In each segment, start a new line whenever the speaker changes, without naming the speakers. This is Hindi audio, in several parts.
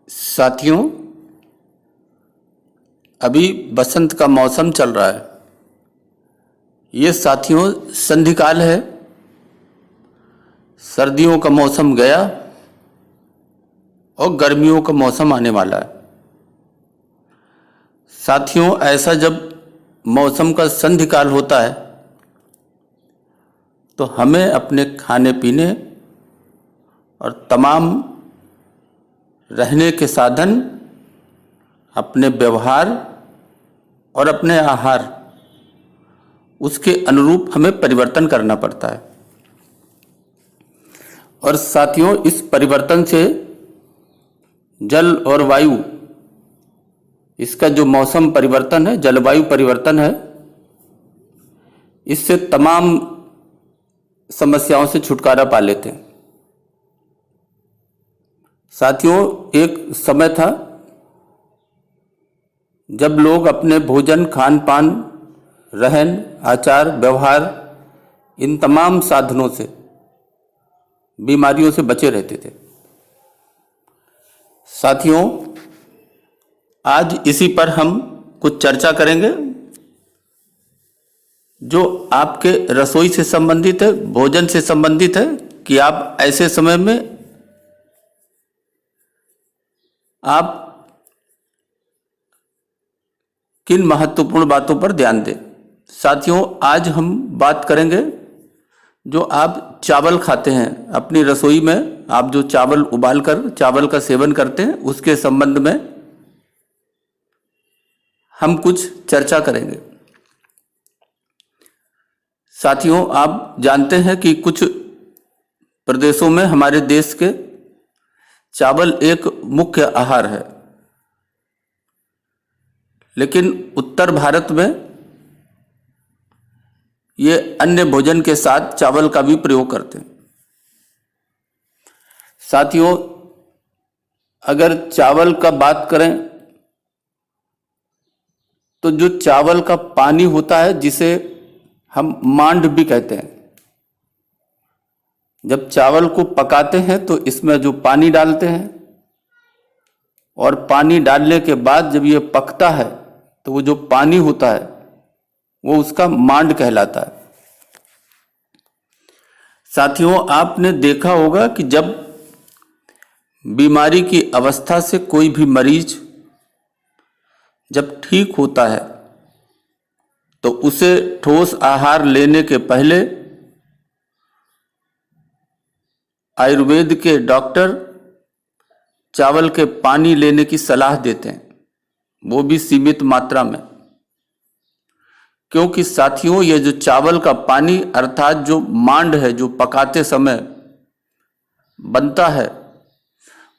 साथियों, अभी बसंत का मौसम चल रहा है। ये साथियों संधिकाल है। सर्दियों का मौसम गया और गर्मियों का मौसम आने वाला है। साथियों, ऐसा जब मौसम का संधिकाल होता है तो हमें अपने खाने पीने और तमाम रहने के साधन, अपने व्यवहार और अपने आहार, उसके अनुरूप हमें परिवर्तन करना पड़ता है। और साथियों, इस परिवर्तन से जल और वायु, इसका जो मौसम परिवर्तन है, जलवायु परिवर्तन है, इससे तमाम समस्याओं से छुटकारा पा लेते हैं। साथियों, एक समय था जब लोग अपने भोजन, खान पान, रहन, आचार, व्यवहार, इन तमाम साधनों से, बीमारियों से बचे रहते थे। साथियों, आज इसी पर हम कुछ चर्चा करेंगे जो आपके रसोई से संबंधित है, भोजन से संबंधित है, कि आप ऐसे समय में आप किन महत्वपूर्ण बातों पर ध्यान दें। साथियों, आज हम बात करेंगे जो आप चावल खाते हैं अपनी रसोई में, आप जो चावल उबालकर चावल का सेवन करते हैं, उसके संबंध में हम कुछ चर्चा करेंगे। साथियों, आप जानते हैं कि कुछ प्रदेशों में हमारे देश के चावल एक मुख्य आहार है, लेकिन उत्तर भारत में ये अन्य भोजन के साथ चावल का भी प्रयोग करते हैं। साथियों, अगर चावल का बात करें तो जो चावल का पानी होता है, जिसे हम मांड भी कहते हैं, जब चावल को पकाते हैं तो इसमें जो पानी डालते हैं और पानी डालने के बाद जब ये पकता है तो वो जो पानी होता है वो उसका मांड कहलाता है। साथियों, आपने देखा होगा कि जब बीमारी की अवस्था से कोई भी मरीज जब ठीक होता है तो उसे ठोस आहार लेने के पहले आयुर्वेद के डॉक्टर चावल के पानी लेने की सलाह देते हैं, वो भी सीमित मात्रा में। क्योंकि साथियों, ये जो चावल का पानी अर्थात जो मांड है, जो पकाते समय बनता है,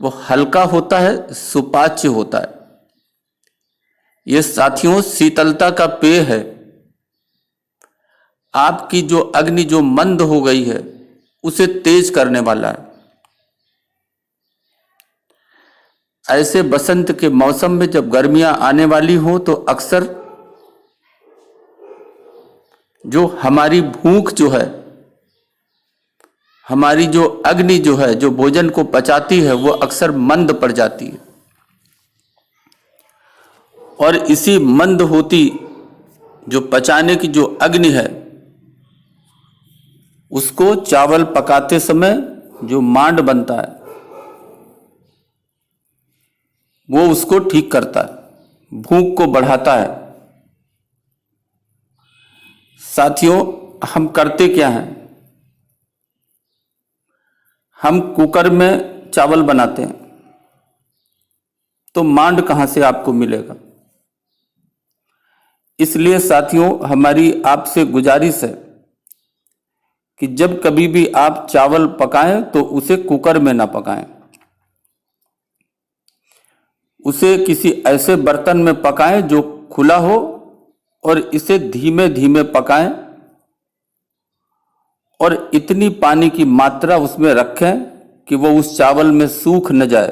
वो हल्का होता है, सुपाच्य होता है। ये साथियों शीतलता का पेय है। आपकी जो अग्नि जो मंद हो गई है उसे तेज करने वाला है। ऐसे बसंत के मौसम में जब गर्मियां आने वाली हो तो अक्सर जो हमारी भूख जो है, हमारी जो अग्नि जो है, जो भोजन को पचाती है, वो अक्सर मंद पड़ जाती है। और इसी मंद होती जो पचाने की जो अग्नि है, उसको चावल पकाते समय जो मांड बनता है वो उसको ठीक करता है, भूख को बढ़ाता है। साथियों, हम करते क्या हैं? हम कुकर में चावल बनाते हैं तो मांड कहां से आपको मिलेगा? इसलिए साथियों, हमारी आपसे गुजारिश है कि जब कभी भी आप चावल पकाएं तो उसे कुकर में ना पकाएं, उसे किसी ऐसे बर्तन में पकाएं जो खुला हो और इसे धीमे धीमे पकाएं और इतनी पानी की मात्रा उसमें रखें कि वो उस चावल में सूख न जाए।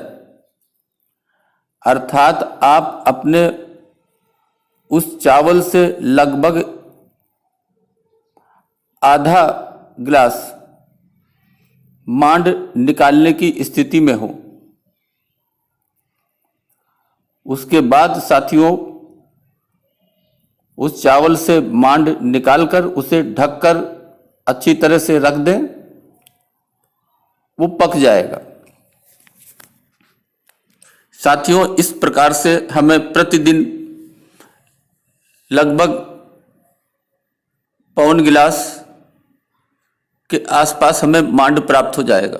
अर्थात आप अपने उस चावल से लगभग आधा गिलास मांड निकालने की स्थिति में हो। उसके बाद साथियों उस चावल से मांड निकालकर उसे ढककर अच्छी तरह से रख दें, वो पक जाएगा। साथियों इस प्रकार से हमें प्रतिदिन लगभग पौन गिलास के आसपास हमें मांड प्राप्त हो जाएगा।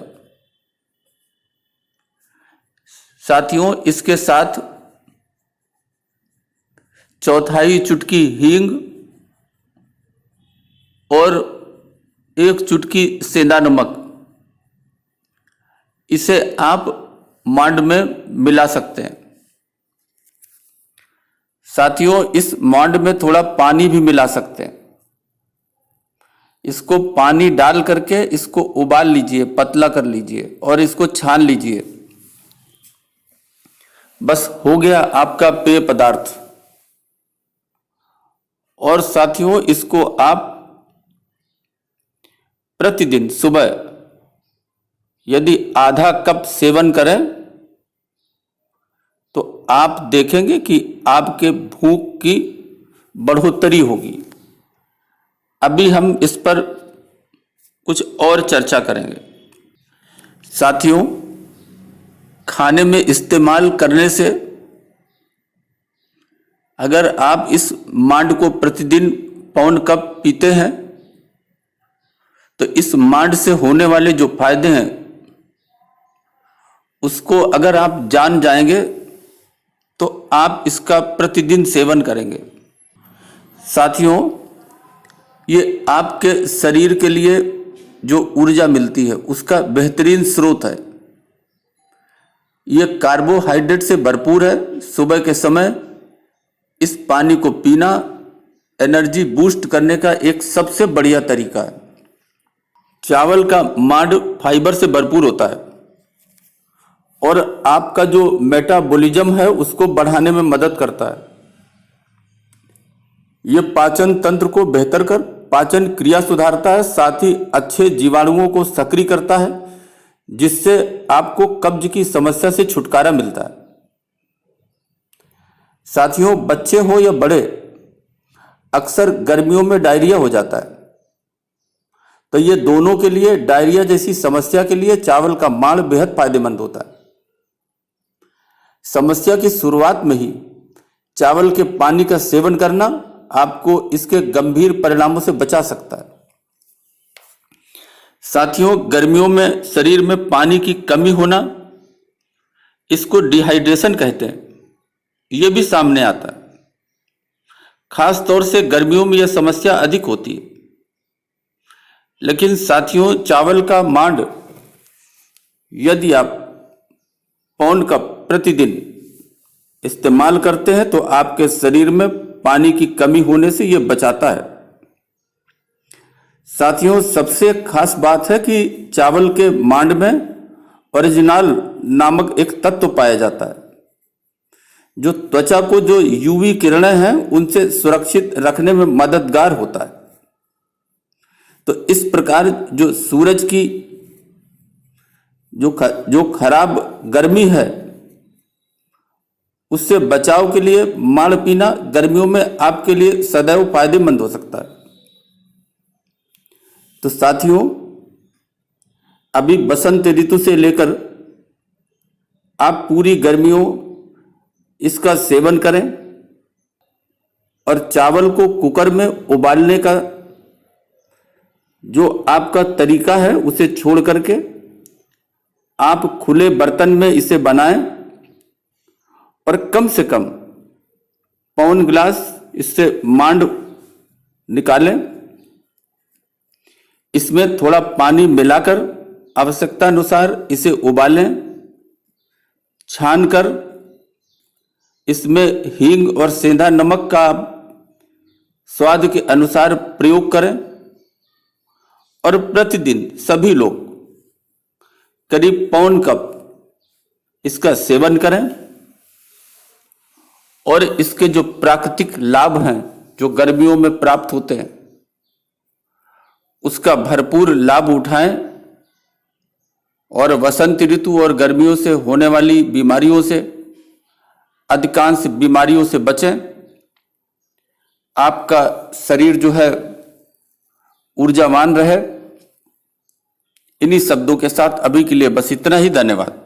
साथियों इसके साथ चौथाई चुटकी हींग और 1 चुटकी सेंधा नमक, इसे आप मांड में मिला सकते हैं। साथियों इस मांड में थोड़ा पानी भी मिला सकते हैं। इसको पानी डाल करके इसको उबाल लीजिए, पतला कर लीजिए और इसको छान लीजिए। बस हो गया आपका पेय पदार्थ। और साथियों इसको आप प्रतिदिन सुबह यदि आधा कप सेवन करें तो आप देखेंगे कि आपके भूख की बढ़ोतरी होगी। अभी हम इस पर कुछ और चर्चा करेंगे। साथियों खाने में इस्तेमाल करने से अगर आप इस मांड को प्रतिदिन पौन कप पीते हैं तो इस मांड से होने वाले जो फायदे हैं उसको अगर आप जान जाएंगे तो आप इसका प्रतिदिन सेवन करेंगे। साथियों ये आपके शरीर के लिए जो ऊर्जा मिलती है उसका बेहतरीन स्रोत है। ये कार्बोहाइड्रेट से भरपूर है। सुबह के समय इस पानी को पीना एनर्जी बूस्ट करने का एक सबसे बढ़िया तरीका है। चावल का मांड फाइबर से भरपूर होता है और आपका जो मेटाबॉलिज्म है उसको बढ़ाने में मदद करता है। यह पाचन तंत्र को बेहतर कर पाचन क्रिया सुधारता है, साथ ही अच्छे जीवाणुओं को सक्रिय करता है, जिससे आपको कब्ज की समस्या से छुटकारा मिलता है। साथियों बच्चे हो या बड़े, अक्सर गर्मियों में डायरिया हो जाता है, तो ये दोनों के लिए, डायरिया जैसी समस्या के लिए चावल का मांड बेहद फायदेमंद होता है। समस्या की शुरुआत में ही चावल के पानी का सेवन करना आपको इसके गंभीर परिणामों से बचा सकता है। साथियों गर्मियों में शरीर में पानी की कमी होना, इसको डिहाइड्रेशन कहते हैं, यह भी सामने आता है। खास तौर से गर्मियों में यह समस्या अधिक होती है। लेकिन साथियों चावल का मांड यदि आप पौन कप प्रतिदिन इस्तेमाल करते हैं तो आपके शरीर में पानी की कमी होने से यह बचाता है। साथियों सबसे खास बात है कि चावल के मांड में ओरिजिनल नामक एक तत्व पाया जाता है जो त्वचा को जो यूवी किरणें हैं उनसे सुरक्षित रखने में मददगार होता है। तो इस प्रकार जो सूरज की जो खराब गर्मी है उससे बचाव के लिए मांड पीना गर्मियों में आपके लिए सदैव फायदेमंद हो सकता है। तो साथियों अभी बसंत ऋतु से लेकर आप पूरी गर्मियों इसका सेवन करें और चावल को कुकर में उबालने का जो आपका तरीका है उसे छोड़ करके आप खुले बर्तन में इसे बनाएं और कम से कम पौन गिलास इससे मांड निकालें। इसमें थोड़ा पानी मिलाकर आवश्यकता अनुसार इसे उबालें, छानकर इसमें हींग और सेंधा नमक का स्वाद के अनुसार प्रयोग करें और प्रतिदिन सभी लोग करीब पौन कप इसका सेवन करें और इसके जो प्राकृतिक लाभ हैं जो गर्मियों में प्राप्त होते हैं उसका भरपूर लाभ उठाएं और वसंत ऋतु और गर्मियों से होने वाली बीमारियों से अधिकांश बीमारियों से बचें, आपका शरीर जो है ऊर्जावान रहे। इन्हीं शब्दों के साथ अभी के लिए बस इतना ही। धन्यवाद।